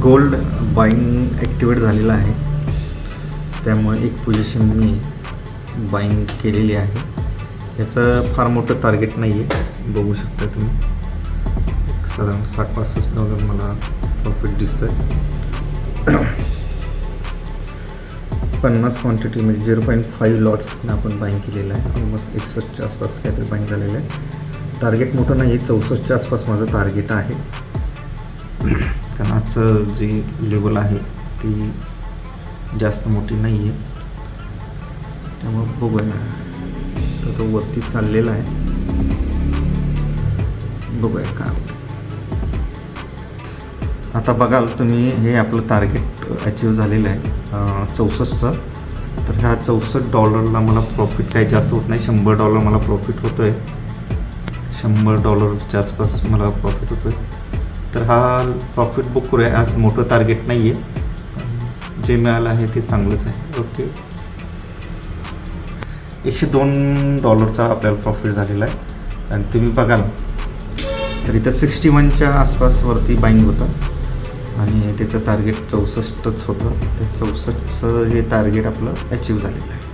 Gold buying activate झालेला आहे, त्यामुळे एक पोझिशन मी बाईंग केलेली आहे. याचं फार मोठं टार्गेट नाही आहे, बघू शकता तुम्ही. साधारण $60-65 मला प्रॉफिट दिसतं आहे. 50 क्वांटिटी म्हणजे 0.5 लॉट्सनं आपण बाईंग केलेलं आहे. ऑलमोस्ट 61च्या आसपास काहीतरी बाईंग झालेलं आहे. टार्गेट मोठं नाही आहे, 64च्या आसपास माझं टार्गेट आहे. कारण आजचं जी लेवल आहे ती जास्त मोठी नाही आहे, त्यामुळे बघूया. तर तो वरती चाललेला आहे, बघूया काय होतं. आता बघाल तुम्ही, हे आपलं टार्गेट अचीव झालेलं आहे 64चं. तर ह्या $64 मला प्रॉफिट काही जास्त होत नाही. $100 मला प्रॉफिट होतो आहे, $100च्या आसपास मला प्रॉफिट होतो आहे. तर हा प्रॉफिट बुक करूया. आज मोठं टार्गेट नाही आहे, जे मिळालं आहे ते चांगलंच आहे. ओके, $102चा आपल्याला प्रॉफिट झालेला आहे. आणि तुम्ही बघाल तर इथं 61च्या आसपासवरती बाईंग होतं आणि त्याचं टार्गेट 64च होतं. ते 64चं हे टार्गेट आपलं अचीव झालेलं आहे.